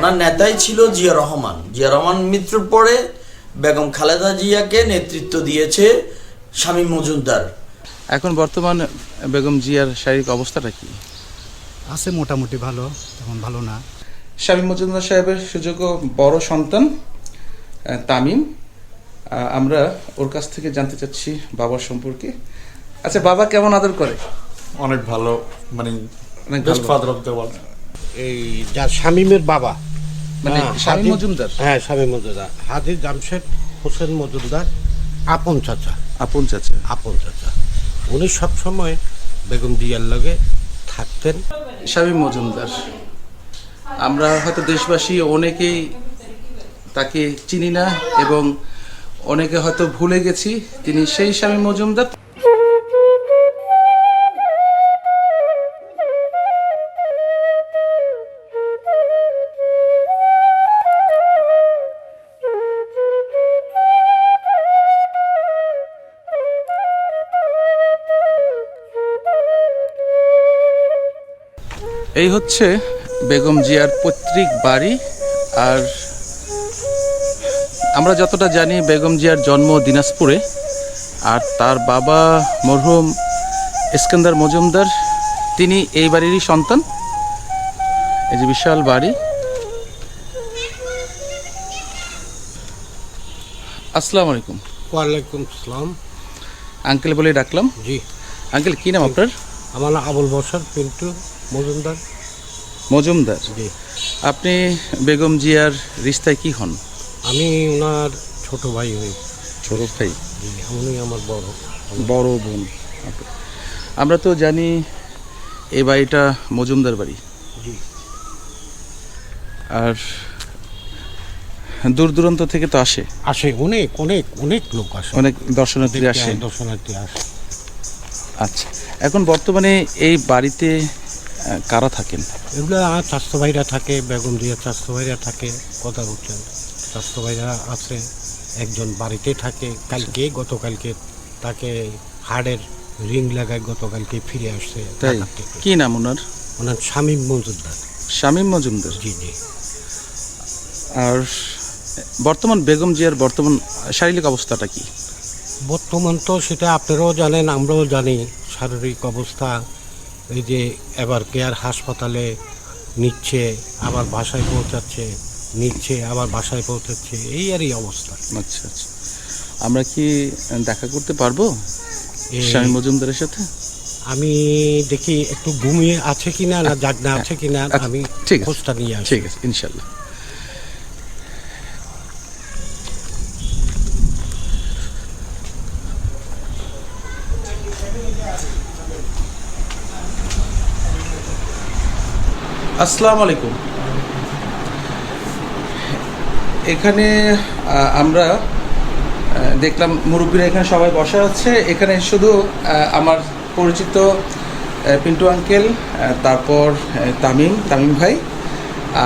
ওনার নেতাই ছিল জিয়া রহমান। জিয়া রহমান মৃত্যুর পরে বেগম খালেদা জিয়াকে নেতৃত্ব দিয়েছে শামীম মজুমদার। এখন বর্তমান বেগম জিয়ার শারীরিক অবস্থাটা কি? আছে মোটামুটি ভালো, তেমন ভালো না। শামীম মজুমদার সাহেবের সুযোগ্য বড় সন্তান তামিম, আমরা ওর কাছ থেকে জানতে চাচ্ছি বাবার সম্পর্কে। আচ্ছা, বাবা কেমন আদর করে? অনেক ভালো, মানে অনেক বেস্ট ভালো। Father of the world. এই যার শামীমের বাবা, মানে শামীম মজুমদার? হ্যাঁ, শামীম মজুমদার, হাজী জামশেদ হোসেন মজুমদার আপন চাচা। আপন চাচা? আপন চাচা। উনি সবসময় বেগম জিয়ার লগে থাকতেন। শামীম মজুমদার, আমরা হয়তো দেশবাসী অনেকেই তাকে চিনি না এবং অনেকে হয়তো ভুলে গেছি তিনি সেই শামীম মজুমদার। এই হচ্ছে বেগম জিয়ার পৈতৃক বাড়ি। আর আমরা যতটা জানি বেগম জিয়ার জন্ম দিনাজপুরে, আর তার বাবা মরহুম ইস্কান্দার মজুমদার, তিনি এই বাড়িরই সন্তান। এই যে বিশাল বাড়ি। আসসালামু আলাইকুম। ওয়ালাইকুম আসসালাম। আঙ্কেল বলে ডাকলাম। জি। আঙ্কেল, কি নাম আপনার? আমার নাম আবুল বশর পিন্টু মজুমদার। মজুমদার। জি। আপনি বেগম জিয়ার রিস্তায় কি হন? আমি ওনার ছোট ভাই হই। ছোট ভাই? জি, উনি আমার বড় বড় বোন। আমরা তো জানি এই বাড়িটা মজুমদার বাড়ি। জি। আর দূর দূরান্ত থেকে তো আসে, আসে অনেক অনেক অনেক লোক আসে, অনেক দর্শনার্থী আসে। দর্শনার্থী আসে। আচ্ছা, এখন বর্তমানে এই বাড়িতে কারা থাকেন? এগুলো আমার স্বাস্থ্য ভাইরা থাকে, বেগম জিয়ার স্বাস্থ্য ভাইরা থাকে। কথা বলছেন, স্বাস্থ্য ভাইরা আছে। একজন বাড়িতে থাকে, গতকালকে তাকে হাড়ের রিং লাগায় গতকালকে ফিরে আসছে। তাই? ঢাকা থেকে। কি নাম ওনার? ওনার শামীম মজুমদার। শামীম মজুমদার। জি জি। আর বর্তমান বেগম জিয়ার বর্তমান শারীরিক অবস্থাটা কি? বর্তমান তো সেটা আপনারাও জানেন, আমরাও জানি। শারীরিক অবস্থা এই যে এবার কেয়ার হাসপাতালে নিচ্ছে, আবার বাসায় পৌঁছাচ্ছে, নিচ্ছে আবার বাসায় পৌঁছাচ্ছে, এই আরই অবস্থা। আচ্ছা আচ্ছা, আমরা কি দেখা করতে পারবো এই শামীম মজুমদারের সাথে? আমি দেখি একটু ঘুমিয়ে আছে কিনা, না জাগনা আছে কিনা, আচ্ছা, আমি ঠিক আছে, খোঁজটা নিয়ে আসি। ঠিক আছে, ইনশাল্লাহ। আসসালামু আলাইকুম। এখানে আমরা দেখলাম মুরব্বীরা এখানে সবাই বসা আছে। এখানে শুধু আমার পরিচিত পিন্টু আঙ্কেল, তারপর তামিম ভাই,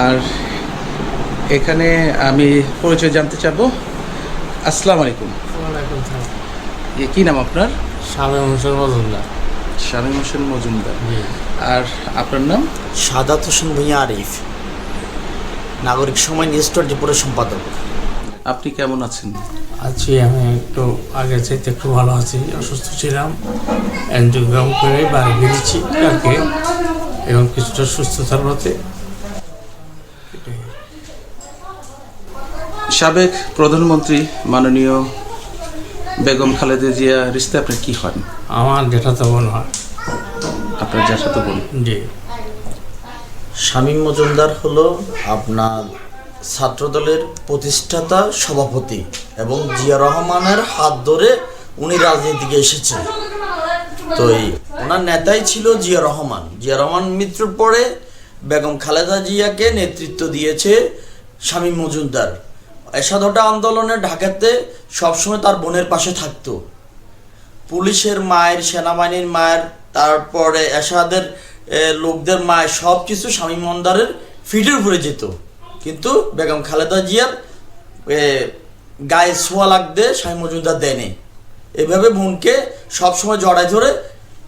আর এখানে আমি পরিচয় জানতে চাবো। আসসালামু আলাইকুম। কি নাম আপনার? শামীম হোসেন মজুমদার। শামীম হোসেন মজুমদার। আর আপনার নাম? সাদাত হোসেন ভূঁইয়া আরিফ, নাগরিক সময় নিউজ 24 সম্পাদক। আপনি কেমন আছেন? আছি, আমি একটু আগে চাইতে একটু ভালো আছি। অসুস্থ ছিলাম, অ্যাঞ্জিওগ্রাম করে বাড়ি ফিরেছি কালকে, এবং কিছুটা সুস্থতার পথে। সাবেক প্রধানমন্ত্রী মাননীয় বেগম খালেদা জিয়া রিস্তে আপনার কি হন? আমার যেটা তো মনে হয়। আপনার যার সাথে বলুন। জি। শামীম মজুমদার হলো আপনার ছাত্রদলের প্রতিষ্ঠাতা সভাপতি এবং জিয়া রহমানের হাত ধরে উনি রাজনীতিকে এসেছেন। তো ওনার নেতাই ছিল জিয়া রহমান। জিয়া রহমান মৃত্যুর পরে বেগম খালেদা জিয়াকে নেতৃত্ব দিয়েছে শামীম মজুমদার। এরশাদটা আন্দোলনে ঢাকাতে সবসময় তার বোনের পাশে থাকতো। পুলিশের মায়ের, সেনাবাহিনীর মায়ের, তারপরে এরশাদের লোকদের মায়ের, সব কিছু শামীম মজুমদারের ফিটের উপরে যেত। কিন্তু বেগম খালেদা জিয়ার গায়ে ছোঁয়া লাগতে শামীম মজুমদার দেয়নি। এভাবে বোনকে সবসময় জড়ায় ধরে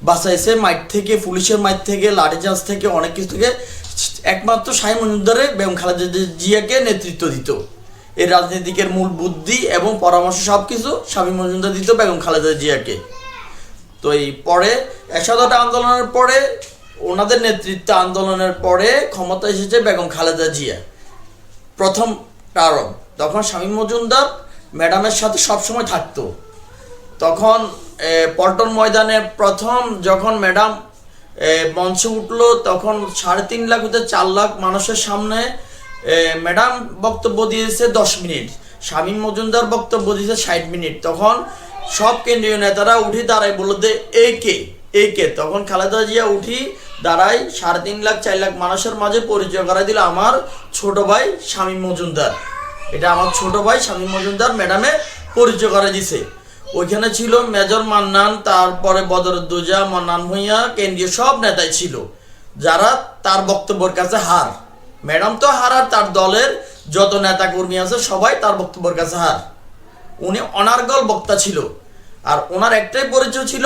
বাঁচাইছে মাইট থেকে, পুলিশের মাইট থেকে, লাঠিচার্জ থেকে, অনেক কিছু থেকে একমাত্র শামীম মজুমদারে বেগম খালেদা জিয়াকে নেতৃত্ব দিত। এই রাজনীতিকের মূল বুদ্ধি এবং পরামর্শ সব কিছু শামীম মজুমদার দিত বেগম খালেদা জিয়াকে। তো এই পরে 107 আন্দোলনের পরে, ওনাদের নেতৃত্বে আন্দোলনের পরে ক্ষমতা এসেছে বেগম খালেদা জিয়া প্রথম টার্ম। তখন শামীম মজুমদার ম্যাডামের সাথে সবসময় থাকতো। তখন পল্টন ময়দানে প্রথম যখন ম্যাডাম মঞ্চে উঠলো, তখন 3.5 লাখ হতে 4 লাখ মানুষের সামনে ম্যাডাম বক্তব্য দিয়েছে 10 মিনিট, শামীম মজুমদার বক্তব্য দিয়েছে 60 মিনিট। তখন সব কেন্দ্রীয় নেতারা উঠি দাঁড়ায় বললো যে এই কে। তখন খালেদা জিয়া উঠি দাঁড়ায় 3.5 লাখ 4 লাখ মানুষের মাঝে পরিচয় করাই দিল, আমার ছোট ভাই শামীম মজুমদার, এটা আমার ছোট ভাই শামীম মজুমদার ম্যাডামে পরিচয় করে দিছে। ওইখানে ছিল মেজর মান্নান, তারপরে বদরুদ্দোজা, মান্নান ভূঁইয়া, কেন্দ্রীয় সব নেতাই ছিল, যারা তার বক্তব্যের কাছে হার। ম্যাডাম তো হার, আর তার দলের যত নেতা কর্মী আছে সবাই তার বক্তব্যের কাছে হার। উনি অনার্গল বক্তা ছিল, আর ওনার একটাই পরিচয় ছিল,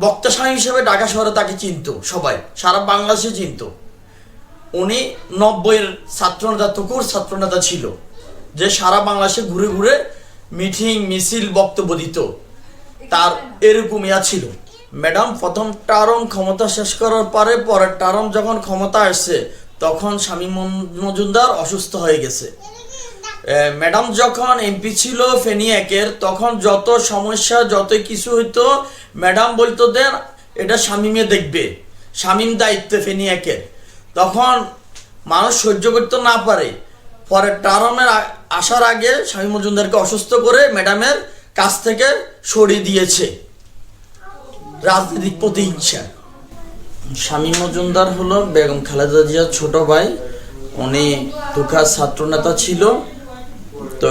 বক্তা স্বামী হিসেবে ঢাকা শহরে তাকে চিনত সবাই, সারা বাংলাদেশে চিনত। উনি 90-এর ছাত্রনেতা, তুকুর ছাত্রনেতা ছিল, যে সারা বাংলাদেশে ঘুরে ঘুরে মিটিং মিছিল বক্তব্য দিত, তার এরকম ইয়া ছিল। ম্যাডাম প্রথম টার্ম ক্ষমতা শেষ করার পরে পরের টার্ম যখন ক্ষমতা আসছে, তখন শামীম মজুমদার অসুস্থ হয়ে গেছে। ম্যাডাম যখন এমপি ছিল ফেনী 1-এর, তখন যত সমস্যা যত কিছু হইতো, ম্যাডাম বলতো দেন এটা শামীমে দেখবে, শামীম দায়িত্বে ফেনী 1-এর। তখন মানুষ সহ্য করতে না পারে, পরের টার্মের আসার আগে শামীম মজুমদারকে অসুস্থ করে ম্যাডামের কাছ থেকে সরিয়ে দিয়েছে রাজনৈতিক প্রতিহিংসা। শামীম মজুমদার হলো বেগম খালেদা জিয়ার ছোট ভাই, উনি তুখার ছাত্র নেতা ছিল। তো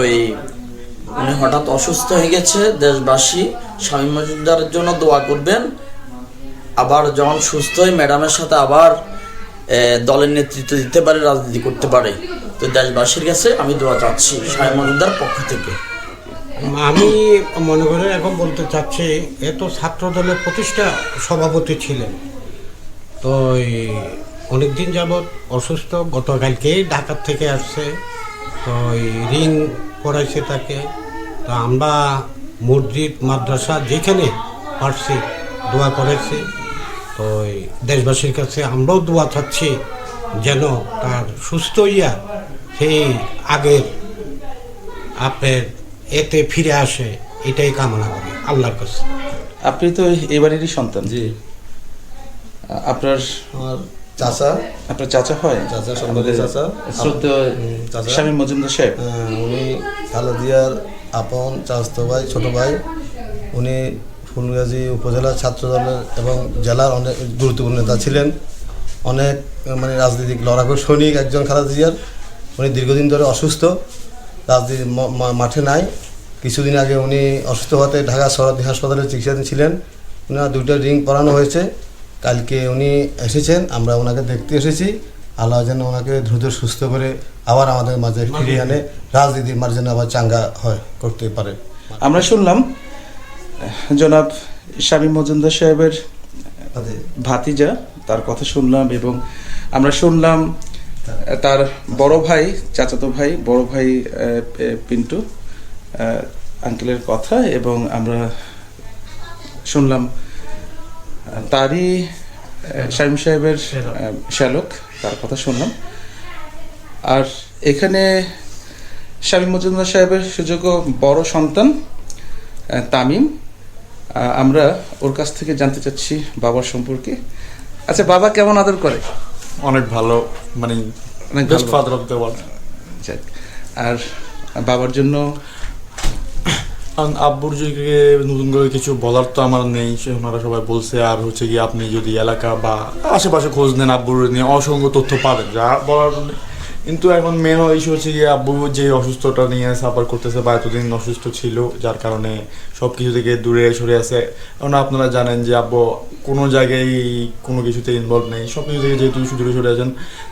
উনি হঠাৎ অসুস্থ হয়ে গেছে। দেশবাসী শামীম মজুমদারের জন্য দোয়া করবেন, আবার যখন সুস্থ হয়ে ম্যাডামের সাথে আবার দলের নেতৃত্ব দিতে পারে, রাজনীতি করতে পারে। তো দেশবাসীর কাছে আমি দোয়া চাচ্ছি শামীম মজুমদার পক্ষ থেকে। আমি মনে করে এখন বলতে চাচ্ছি, এত ছাত্র দলের প্রতিষ্ঠা সভাপতি ছিলেন, তো অনেক দিন যাবৎ অসুস্থ, গতকালকেই ঢাকার থেকে আসছে, তো রিং পড়াইছে তাকে। তো আমরা মসজিদ মাদ্রাসা যেখানে পারছি দোয়া করেছি। তো দেশবাসীর কাছে আমরাও দোয়া চাচ্ছি যেন তার সুস্থ হইয়া সেই আগের আপনার এতে ফিরে আসে, এটাই কামনা করি আল্লাহর কাছে। আপনি তো এবারেরই সন্তান। জি, আপনার আমার চাচা, আপনার চাচা হয়, চাচা সম্বন্ধে চাচা, শ্রদ্ধেয় চাচা। শামীম মজুমদার সাহেব। উনি খালেদিয়ার আপন চাচাতো ভাই, ছোট ভাই। উনি ফুলগাজী উপজেলার ছাত্র দলের এবং জেলার অনেক গুরুত্বপূর্ণ নেতা ছিলেন, অনেক মানে রাজনৈতিক লড়াকু সৈনিক একজন খালেদা জিয়ার। উনি দীর্ঘদিন ধরে অসুস্থ, রাজনীতি মাঠে নাই। কিছুদিন আগে উনি অসুস্থ হওয়াতে ঢাকা সরকারি হাসপাতালে চিকিৎসাধীন ছিলেন। ওনার 2টা রিং পরানো হয়েছে, কালকে উনি এসেছেন, আমরা ওনাকে দেখতে এসেছি। আল্লাহ যেন ওনাকে দ্রুত সুস্থ করে আবার আমাদের মাঝে ফিরিয়ে আনে, রাজনীতির মাঝে যেন আবার চাঙ্গা হয় করতে পারে। আমরা শুনলাম জনাব শামীম মজুমদার সাহেবের ভাতিজা, তার কথা শুনলাম, এবং আমরা শুনলাম তার বড় ভাই, চাচাতো ভাই, বড় ভাই পিন্টু আঙ্কেলের কথা, এবং আমরা শুনলাম তারই শামীম সাহেবের শ্যালক, তার কথা শুনলাম। আর এখানে শামীম মজুমদার সাহেবের সুযোগ্য বড় সন্তান তামিম, আমরা ওর কাছ থেকে জানতে চাচ্ছি বাবার সম্পর্কে। আচ্ছা, বাবা কেমন আদর করে? অনেক ভালো, মানে অনেক বেস্ট ভালো। Father of the world. যাক, আর বাবার জন্য আব্বুর দিকে নতুন করে কিছু বলার তো আমার নেই, সে ওনারা সবাই বলছে। আর হচ্ছে কি, আপনি যদি এলাকা বা আশেপাশে খোঁজ নেন, আব্বুর নিয়ে অসংখ্য তথ্য পাবেন, যা বলার। কিন্তু এখন মেন ইস্যু হচ্ছে গিয়ে আব্বু যে অসুস্থতা নিয়ে সাফার করতেছে বা এতদিন অসুস্থ ছিল, যার কারণে সব কিছু থেকে দূরে সরে আছে। এখন আপনারা জানেন যে আব্বু কোনো জায়গায় কোনো কিছুতে ইনভলভ নেই, সব কিছু থেকে যেহেতু দূরে সরে আছেন।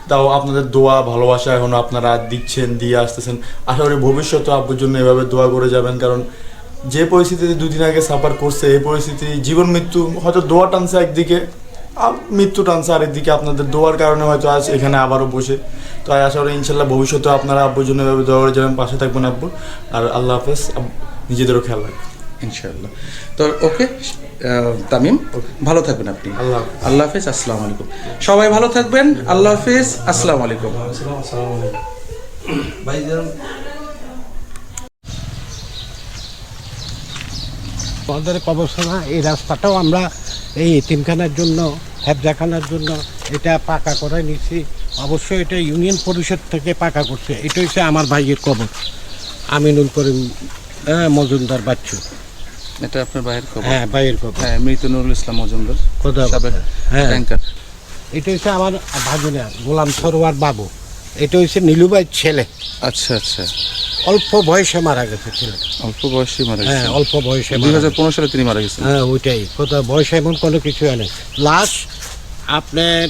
তাও আপনাদের দোয়া ভালোবাসা এখন আপনারা দিচ্ছেন, দিয়ে আসতেছেন। আশা করি ভবিষ্যতে আব্বুর জন্য এভাবে দোয়া করে যাবেন, কারণ যে পরিস্থিতিতে 2 দিন আগে সাফার করছে, এই পরিস্থিতি জীবন মৃত্যু, হয়তো দোয়া টানছে একদিকে, মৃত্যু টানছে আরেকদিকে আপনাদের দোয়ার কারণে হয়তো আজ এখানে আবারও বসে। তো আশা করি ইনশাল্লাহ ভবিষ্যতে আপনারা আব্বুর জন্য এভাবে দোয়া করে যাবেন, পাশে থাকবেন আব্বুর। আর আল্লাহ হাফেজ, নিজেদেরও খেয়াল রাখবেন ইনশাআল্লাহ। তো ওকে তামিম, ভালো থাকবেন আপনি। আল্লাহ আল্লাহ হাফেজ, আসসালামু আলাইকুম। সবাই ভালো থাকবেন, আল্লাহ হাফেজ, আসসালামু আলাইকুম। ভাইজান আমাদের কবরস্থান এই রাস্তাটাও আমরা এই এতিমখানার জন্য, হেফজাখানার জন্য এটা পাকা করে নিচ্ছি। অবশ্যই এটা ইউনিয়ন পরিষদ থেকে পাকা করছে। এটা হচ্ছে আমার ভাইয়ের কবর, আমিনুল করিম মজুমদার বাচ্চু। এটা আপনার ভাইয়ের খবর? হ্যাঁ, ভাইয়ের কবর। হ্যাঁ, মৃত নুরুল ইসলাম মজুমদার, খোদা সাবেক হ্যাঁ। ব্যাংকার। এটা হচ্ছে আমার ভাগিনা গোলাম সরোয়ার বাবু। এটা হচ্ছে নীলুবাইয়ের ছেলে। আচ্ছা আচ্ছা, অল্প বয়সে মারা গেছে ছেলেটা। অল্প বয়সে মারা হ্যাঁ, গেছেন? অল্প বয়সে মারা গেছে। 2015 সালে তিনি মারা গেছেন। হ্যাঁ, ওইটাই কোথাও বয়স এমন কোনো কিছু হয় না। লাশ আপনার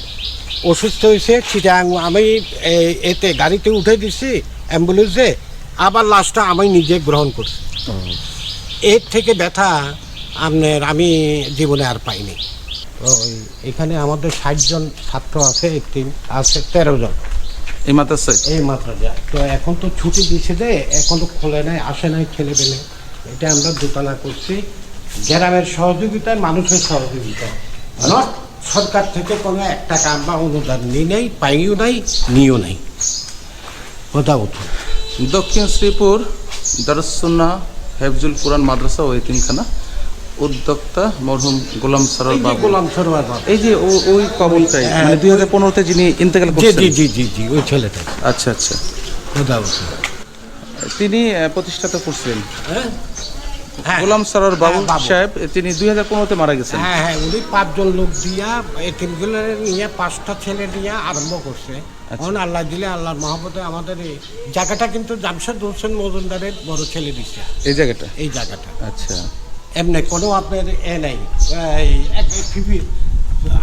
অসুস্থ হয়েছে চিটাং, আমি এতে গাড়িতে উঠে দিচ্ছি অ্যাম্বুলেন্সে, আবার লাশটা আমি নিজে গ্রহণ করছি। এর থেকে ব্যথা আপনার আমি জীবনে আর পাইনি। ওই এখানে আমাদের 60 জন ছাত্র আছে, একটি আছে 13 জন এই মাদ্রাসায়? এই মাত্রা যায়। তো এখন তো ছুটি দিচ্ছে দে, এখন তো খোলে নাই, আসে নাই ছেলে পেলে। এটা আমরা দোতলা করছি গ্রামের সহযোগিতায়, মানুষের সহযোগিতায়, নট সরকার থেকে কোনো 1 টাকা আমরা অনুদান নিই নাই, পাইও নাই, নিও নাই। কথা উঠো। দক্ষিণ শ্রীপুর দারুস সুন্নাহ হেফজুল কুরআন মাদ্রাসা ও এতিমখানা, উদ্যোক্তা মরহুম গোলাম সরোয়ার বাবু। গোলাম সরোয়ার বাবু, এই যে ওই কবরটাই, মানে 2015-তে যিনি ইন্তেকাল জি করেছেন? জি জি জি জি, ওই ছেলেটা। আচ্ছা আচ্ছা, কথা উঠো। তিনি প্রতিষ্ঠাতা করছিলেন হ্যাঁ, গোলাম সরোয়ার বাবু হ্যাঁ, বাবু। সাহেব। তিনি 2015-তে মারা গেছেন। হ্যাঁ হ্যাঁ, উনি 5 জন লোক দিয়া এতিমগুলো নিয়ে 5টা ছেলে নিয়ে আরম্ভ করছে। এখন আল্লাহ দিলে, আল্লাহর মহব্বতে আমাদের এই জায়গাটা কিন্তু জামশেদ হোসেন মজুমদারের বড় ছেলে দিচ্ছে এই জায়গাটা? এই জায়গাটা আচ্ছা, এমনি কোনো আপনার নাই, এই এক ফিফি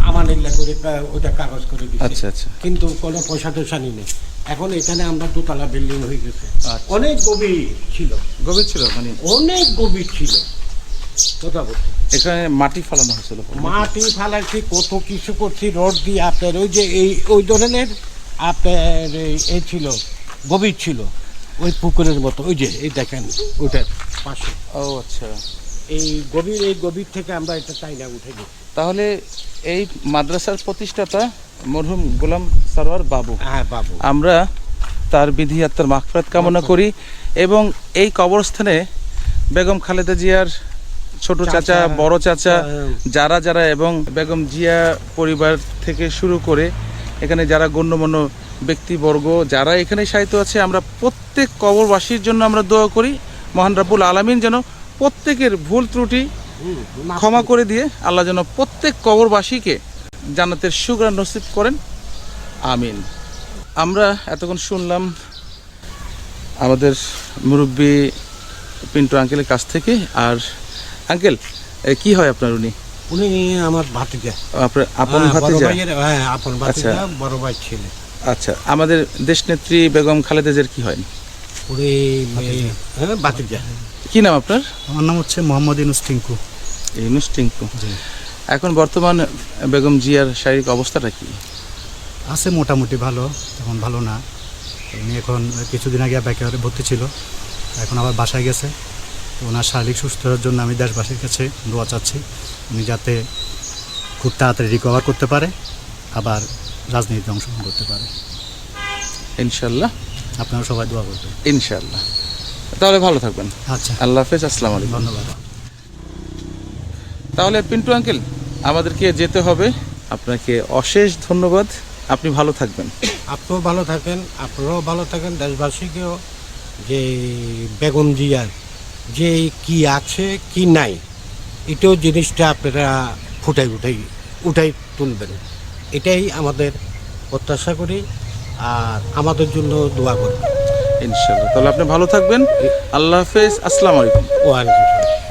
আমানিল্লা করে ওটা কাগজ করে দিচ্ছে। আচ্ছা আচ্ছা, কিন্তু কোনো পয়সা টয়সা নেই। এখন এখানে আমরা 2তলা বিল্ডিং হয়ে গেছে। আচ্ছা। অনেক গভীর ছিল, গভীর ছিল, মানে অনেক গভীর ছিল। কথা বলছি, এখানে মাটি ফালানো হয়েছিল? মাটি ফালাইছি, কত কিছু করছি, রড দিয়ে আপনার ওই যে ওই ধরনের আপনার এই ছিল, গভীর ছিল, ওই পুকুরের মতো। ওই যে এই দেখেন ওটার পাশে। ও আচ্ছা, এই গভীর থেকে আমরা এটা চাইনা উঠে গেছি। তাহলে এই মাদ্রাসার প্রতিষ্ঠাতা মরহুম গোলাম সরোয়ার বাবু। হ্যাঁ, বাবু। আমরা তার বিধি আত্মার মাগফিরাত কামনা করি, এবং এই কবরস্থানে বেগম খালেদা জিয়ার ছোট চাচা, বড় চাচা, যারা যারা, এবং বেগম জিয়া পরিবার থেকে শুরু করে এখানে যারা গণ্যমান্য ব্যক্তিবর্গ যারা এখানে শায়িত আছে, আমরা প্রত্যেক কবরবাসীর জন্য আমরা দোয়া করি মহান রাব্বুল আলামিন যেন প্রত্যেকের ভুল ত্রুটি ক্ষমা করে দিয়ে আল্লাহ যেন প্রত্যেক কবরবাসীকে জান্নাতের সুগ্রাণ নসিব করেন, আমিন। আমরা এতক্ষণ শুনলাম আমাদের মুরব্বী পিন্টু আঙ্কেলের কাছ থেকে। আর আঙ্কেল, কি হয় আপনার? উনি আমার ভাতিজা, আপনার আপন ভাতিজা? হ্যাঁ, আপন ভাতিজা, বড় ভাই ছেলে। আচ্ছা, আমাদের দেশনেত্রী বেগম খালেদা জিয়ার কি হয়? উনি হ্যাঁ, ভাতিজা। কি নাম আপনার? আমার নাম হচ্ছে মোহাম্মদ ইউনুস টিঙ্কু। ইউনুস টিঙ্কু। এখন বর্তমান বেগম জিয়ার শারীরিক অবস্থাটা কি? আছে মোটামুটি ভালো, তখন ভালো না। উনি এখন কিছুদিন আগে একেবারে ভর্তি ছিল, এখন আবার বাসায় গেছে। তো ওনার শারীরিক সুস্থতার জন্য আমি দেশবাসীর কাছে দোয়া চাচ্ছি, উনি যাতে খুব তাড়াতাড়ি রিকভার করতে পারে, আবার রাজনীতিতে অংশগ্রহণ করতে পারে। ইনশাল্লাহ, আপনারা সবাই দোয়া করবেন। ইনশাল্লাহ। তাহলে ভালো থাকবেন। আচ্ছা, আল্লাহ হাফেজ, আসসালামু আলাইকুম। ধন্যবাদ। তাহলে পিন্টু আঙ্কেল, আমাদেরকে যেতে হবে। আপনাকে অশেষ ধন্যবাদ, আপনি ভালো থাকবেন। আপনিও ভালো থাকেন, আপনারাও ভালো থাকেন। দেশবাসীকেও যে বেগম জিয়ার যে কি আছে কি নাই, এটাও জিনিসটা আপনারা উঠাই তুলবেন, এটাই আমাদের প্রত্যাশা করি। আর আমাদের জন্য দোয়া করবেন ইনশাল্লাহ। তাহলে আপনি ভালো থাকবেন। আল্লাহ হাফেজ, আসসালামু আলাইকুম। ওয়ালাইকুম আসসালাম।